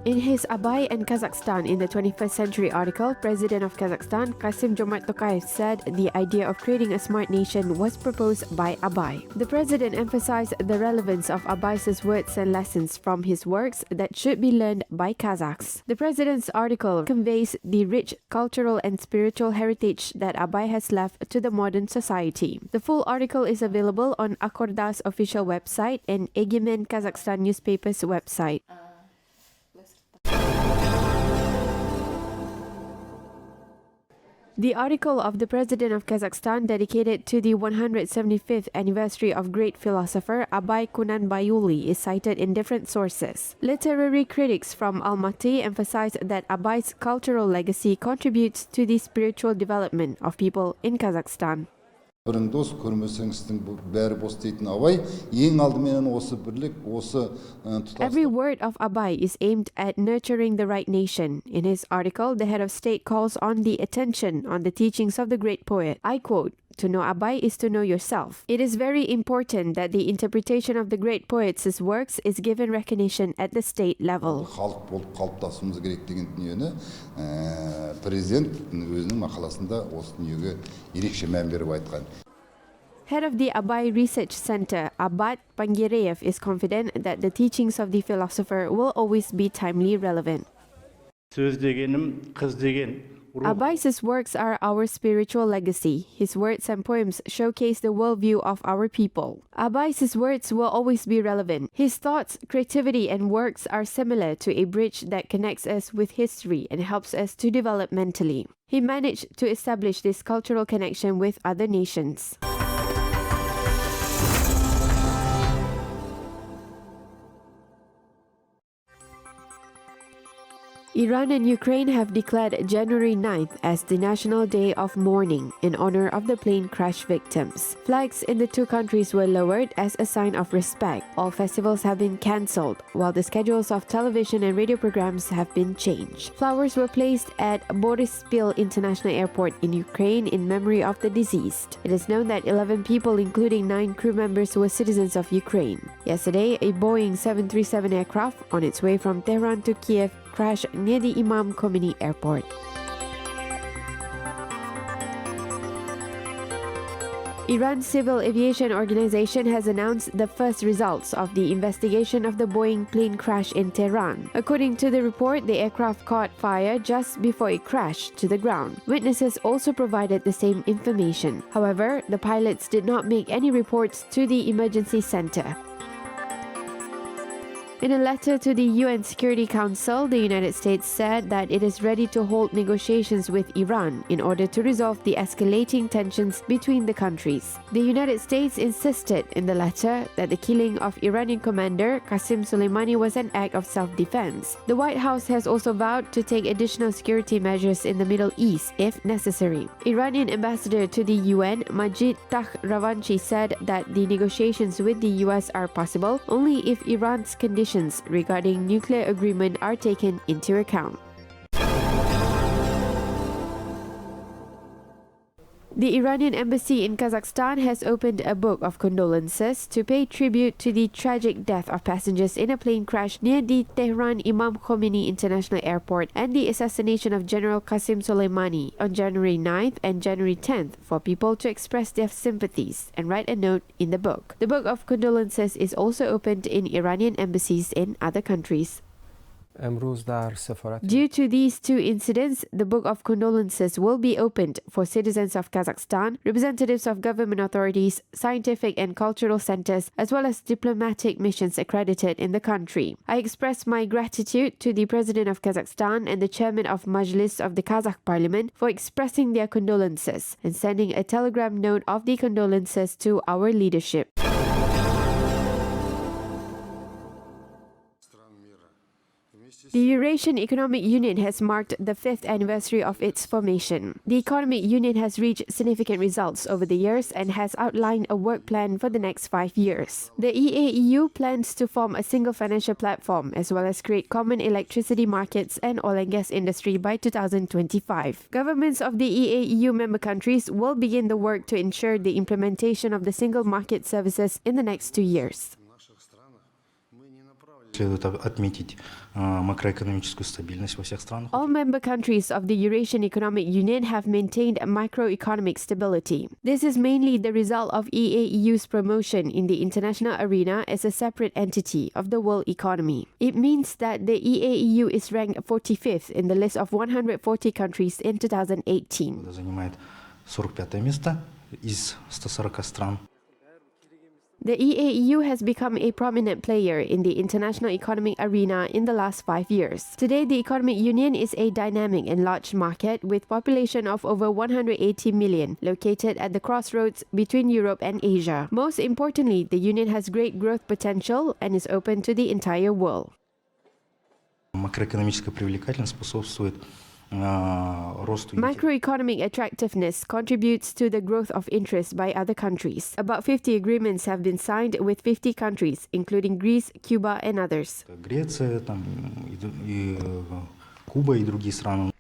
In his Abai and Kazakhstan in the 21st Century article, President of Kazakhstan Kassym-Jomart Tokayev said the idea of creating a smart nation was proposed by Abai. The president emphasized the relevance of Abai's words and lessons from his works that should be learned by Kazakhs. The president's article conveys the rich cultural and spiritual heritage that Abai has left to the modern society. The full article is available on Akorda's official website and Egemen Kazakhstan newspaper's website. The article of the President of Kazakhstan dedicated to the 175th anniversary of great philosopher Abai Kunanbayuli is cited in different sources. Literary critics from Almaty emphasize that Abai's cultural legacy contributes to the spiritual development of people in Kazakhstan. Every word of Abai is aimed at nurturing the right nation. In his article, the head of state calls on the attention on the teachings of the great poet. I quote, "To know Abai is to know yourself. It is very important that the interpretation of the great poet's works is given recognition at the state level." Head of the Abai Research Center, Abad Pangireyev, is confident that the teachings of the philosopher will always be timely relevant. Abai's works are our spiritual legacy. His words and poems showcase the worldview of our people. Abai's words will always be relevant. His thoughts, creativity, and works are similar to a bridge that connects us with history and helps us to develop mentally. He managed to establish this cultural connection with other nations. Iran and Ukraine have declared January 9th as the National Day of Mourning in honor of the plane crash victims. Flags in the two countries were lowered as a sign of respect. All festivals have been cancelled, while the schedules of television and radio programs have been changed. Flowers were placed at Boryspil International Airport in Ukraine in memory of the deceased. It is known that 11 people, including 9 crew members, were citizens of Ukraine. Yesterday, a Boeing 737 aircraft on its way from Tehran to Kiev crashed near the Imam Khomeini Airport. Iran's Civil Aviation Organization has announced the first results of the investigation of the Boeing plane crash in Tehran. According to the report, the aircraft caught fire just before it crashed to the ground. Witnesses also provided the same information. However, the pilots did not make any reports to the emergency center. In a letter to the UN Security Council, the United States said that it is ready to hold negotiations with Iran in order to resolve the escalating tensions between the countries. The United States insisted in the letter that the killing of Iranian commander Qasem Soleimani was an act of self-defense. The White House has also vowed to take additional security measures in the Middle East if necessary. Iranian ambassador to the UN, Majid Takhravanchi, said that the negotiations with the US are possible only if Iran's conditions regarding nuclear agreement are taken into account. The Iranian embassy in Kazakhstan has opened a book of condolences to pay tribute to the tragic death of passengers in a plane crash near the Tehran Imam Khomeini International Airport and the assassination of General Qasem Soleimani on January 9th and January 10th for people to express their sympathies and write a note in the book. The book of condolences is also opened in Iranian embassies in other countries. Due to these two incidents, the Book of Condolences will be opened for citizens of Kazakhstan, representatives of government authorities, scientific and cultural centers, as well as diplomatic missions accredited in the country. I express my gratitude to the President of Kazakhstan and the Chairman of Majlis of the Kazakh Parliament for expressing their condolences and sending a telegram note of the condolences to our leadership. The Eurasian Economic Union has marked the 5th anniversary of its formation. The Economic Union has reached significant results over the years and has outlined a work plan for the next 5 years. The EAEU plans to form a single financial platform as well as create common electricity markets and oil and gas industry by 2025. Governments of the EAEU member countries will begin the work to ensure the implementation of the single market services in the next 2 years. Следует отметить макроэкономическую стабильность во всех странах. All member countries of the Eurasian Economic Union have maintained macroeconomic stability. This is mainly the result of EAEU's promotion in the international arena as a separate entity of the world economy. It means that the EAEU is ranked 45th in the list of 140 countries in 2018. Занимает 45 место из 140 стран. The EAEU has become a prominent player in the international economic arena in the last 5 years. Today, the Economic Union is a dynamic and large market with population of over 180 million, located at the crossroads between Europe and Asia. Most importantly, the Union has great growth potential and is open to the entire world. Макроэкономическая привлекательность способствует росту. Macroeconomic attractiveness contributes to the growth of interest by other countries. About 50 agreements have been signed with 50 countries, including Greece, Cuba, and others. Греция, и Куба и другие страны.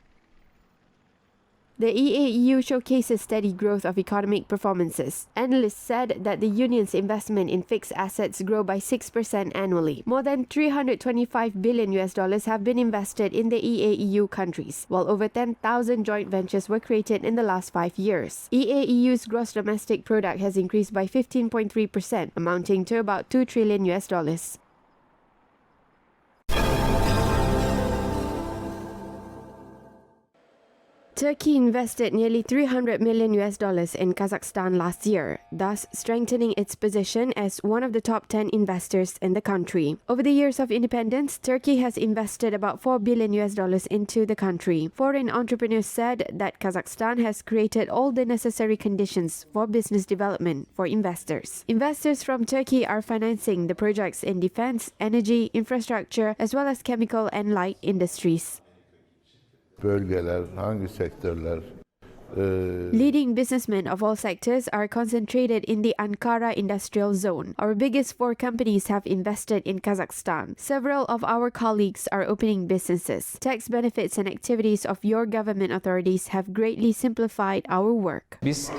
The EAEU showcases steady growth of economic performances. Analysts said that the union's investment in fixed assets grow by 6% annually. More than $325 billion have been invested in the EAEU countries, while over 10,000 joint ventures were created in the last 5 years. EAEU's gross domestic product has increased by 15.3%, amounting to about $2 trillion. Turkey invested nearly $300 million in Kazakhstan last year, thus strengthening its position as one of the top 10 investors in the country. Over the years of independence, Turkey has invested about $4 billion into the country. Foreign entrepreneurs said that Kazakhstan has created all the necessary conditions for business development for investors. Investors from Turkey are financing the projects in defense, energy, infrastructure, as well as chemical and light industries. Bölgeler, hangi sektörler? Leading businessmen of all sectors are concentrated in the Ankara industrial zone. Our biggest 4 companies have invested in Kazakhstan. Several of our colleagues are opening businesses. Tax benefits and activities of your government authorities have greatly simplified our work. Biz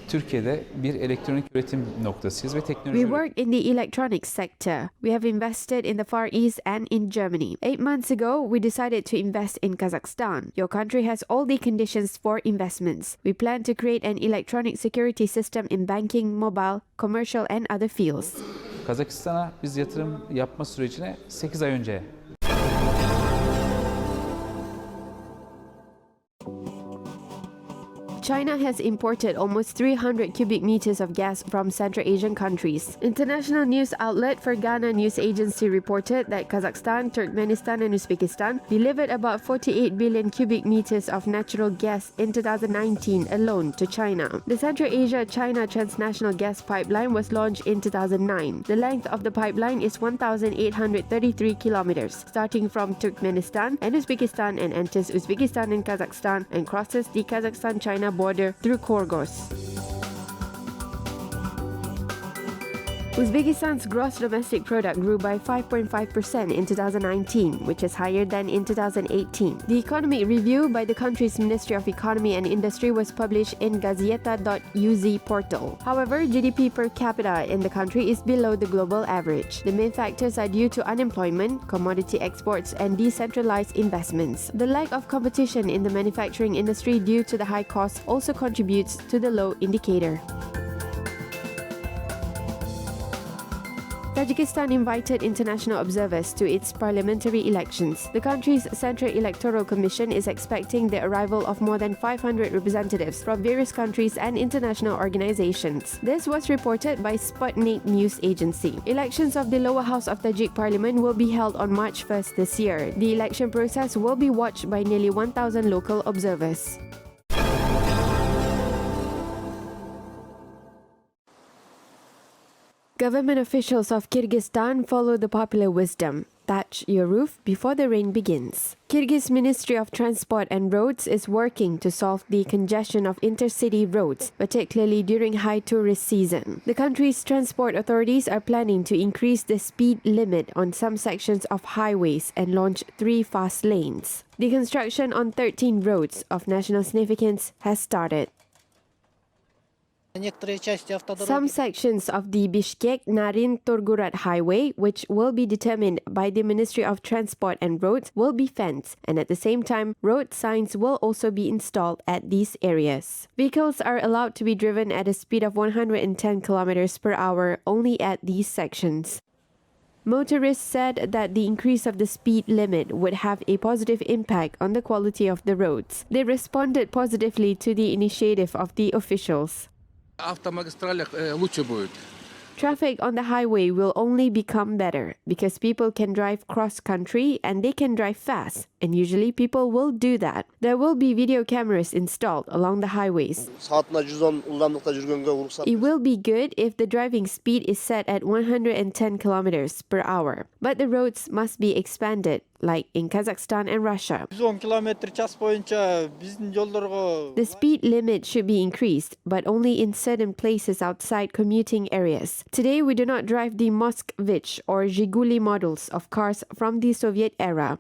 Türkiye'de bir elektronik üretim noktasıyız ve teknoloji. We work in the electronics sector. We have invested in the Far East and in Germany. 8 months ago, we decided to invest in Kazakhstan. Your country has all the conditions for investments. We plan to create an electronic security system in banking, mobile, commercial and other fields. Kazakistan'a biz yatırım yapma sürecine 8 ay önce China has imported almost 300 cubic meters of gas from Central Asian countries. International news outlet Fergana News Agency reported that Kazakhstan, Turkmenistan and Uzbekistan delivered about 48 billion cubic meters of natural gas in 2019 alone to China. The Central Asia-China Transnational gas pipeline was launched in 2009. The length of the pipeline is 1,833 kilometers, starting from Turkmenistan and Uzbekistan and enters Uzbekistan and Kazakhstan and crosses the Kazakhstan-China border through Kyrgyz. Uzbekistan's gross domestic product grew by 5.5% in 2019, which is higher than in 2018. The economic review by the country's Ministry of Economy and Industry was published in Gazeta.uz portal. However, GDP per capita in the country is below the global average. The main factors are due to unemployment, commodity exports, and decentralized investments. The lack of competition in the manufacturing industry due to the high costs also contributes to the low indicator. Tajikistan invited international observers to its parliamentary elections. The country's Central Electoral Commission is expecting the arrival of more than 500 representatives from various countries and international organizations. This was reported by Sputnik News Agency. Elections of the lower house of Tajik parliament will be held on March 1st this year. The election process will be watched by nearly 1,000 local observers. Government officials of Kyrgyzstan follow the popular wisdom: thatch your roof before the rain begins. Kyrgyz Ministry of Transport and Roads is working to solve the congestion of intercity roads, particularly during high tourist season. The country's transport authorities are planning to increase the speed limit on some sections of highways and launch 3 fast lanes. The construction on 13 roads of national significance has started. Some sections of the Bishkek-Narin-Torgurat highway, which will be determined by the Ministry of Transport and Roads, will be fenced, and at the same time, road signs will also be installed at these areas. Vehicles are allowed to be driven at a speed of 110 kilometers per hour only at these sections. Motorists said that the increase of the speed limit would have a positive impact on the quality of the roads. They responded positively to the initiative of the officials. Traffic on the highway will only become better because people can drive cross-country and they can drive fast, and usually people will do that. There will be video cameras installed along the highways. It will be good if the driving speed is set at 110 kilometers per hour, but the roads must be expanded, like in Kazakhstan and Russia. The speed limit should be increased, but only in certain places outside commuting areas. Today, we do not drive the Moskvich or Zhiguli models of cars from the Soviet era.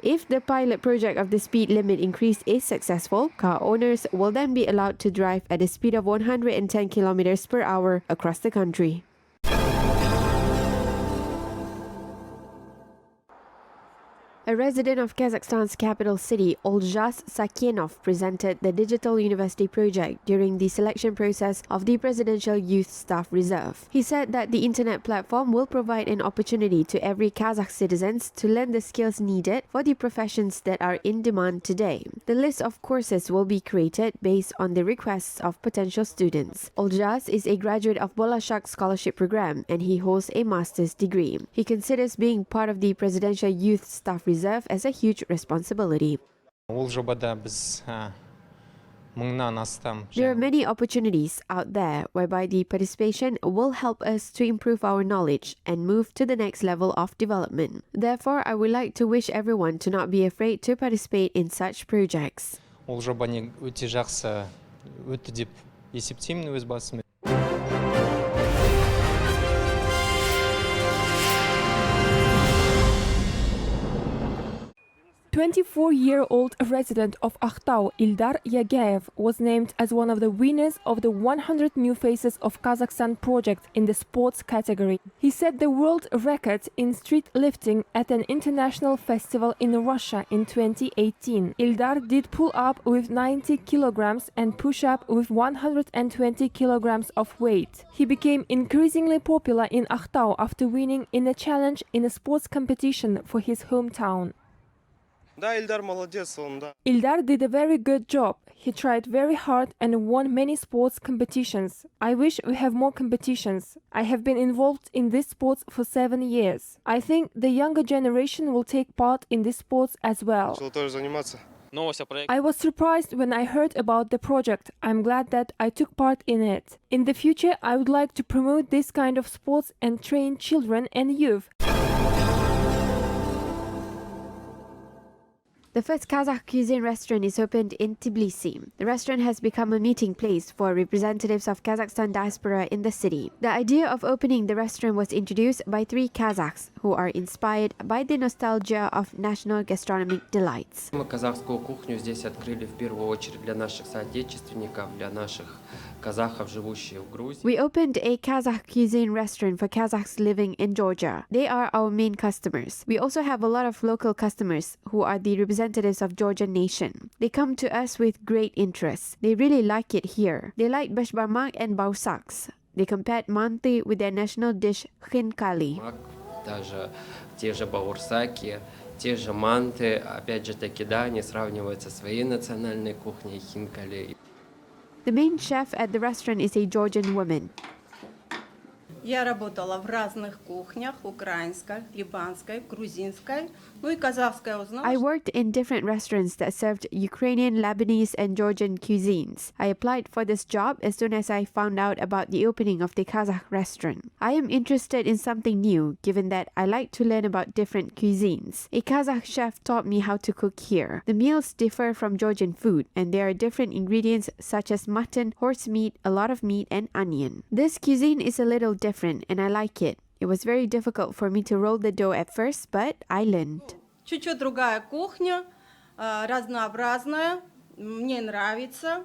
If the pilot project of the speed limit increase is successful, car owners will then be allowed to drive at a speed of 110 kilometers per hour across the country. A resident of Kazakhstan's capital city, Olzhas Sakenov, presented the Digital University project during the selection process of the Presidential Youth Staff Reserve. He said that the internet platform will provide an opportunity to every Kazakh citizen to learn the skills needed for the professions that are in demand today. The list of courses will be created based on the requests of potential students. Olzhas is a graduate of Bolashak Scholarship Program and he holds a master's degree. He considers being part of the Presidential Youth Staff Reserve as a huge responsibility. There are many opportunities out there whereby the participation will help us to improve our knowledge and move to the next level of development. Therefore, I would like to wish everyone to not be afraid to participate in such projects. 24-year-old resident of Akhtau, Ildar Yagayev, was named as one of the winners of the 100 New Faces of Kazakhstan project in the sports category. He set the world record in street lifting at an international festival in Russia in 2018. Ildar did pull up with 90 kilograms and push up with 120 kilograms of weight. He became increasingly popular in Akhtau after winning in a challenge in a sports competition for his hometown. Ildar did a very good job. He tried very hard and won many sports competitions. I wish we have more competitions. I have been involved in this sports for 7 years. I think the younger generation will take part in this sports as well. I was surprised when I heard about the project. I'm glad that I took part in it. In the future, I would like to promote this kind of sports and train children and youth. The first Kazakh cuisine restaurant is opened in Tbilisi. The restaurant has become a meeting place for representatives of Kazakhstan diaspora in the city. The idea of opening the restaurant was introduced by 3 Kazakhs who are inspired by the nostalgia of national gastronomic delights. Казахскую кухню здесь открыли в первую очередь для наших соотечественников, для наших казахов, живущих в Грузии. We opened a Kazakh cuisine restaurant for Kazakhs living in Georgia. They are our main customers. We also have a lot of local customers who are the representatives of Georgian nation. They come to us with great interest. They really like it here. They like bashbarmak and bausaks. They compared manti with their national dish khinkali. Даже те же баурсаки, те же манты, опять же таки, да, они сравниваются со своей национальной кухней хинкали. The main chef at the restaurant is a Georgian woman. Я работала в разных кухнях: украинской, либанской, грузинской, ну и казахская узнала. I worked in different restaurants that served Ukrainian, Lebanese, and Georgian cuisines. I applied for this job as soon as I found out about the opening of the Kazakh restaurant. I am interested in something new, given that I like to learn about different cuisines. A Kazakh chef taught me how to cook here. The meals differ from Georgian food, and there are different ingredients such as mutton, horse meat, a lot of meat, and onion. This cuisine is a little different, and I like it. It was very difficult for me to roll the dough at first, but I learned. Чуть-чуть другая кухня, разнообразная, мне нравится.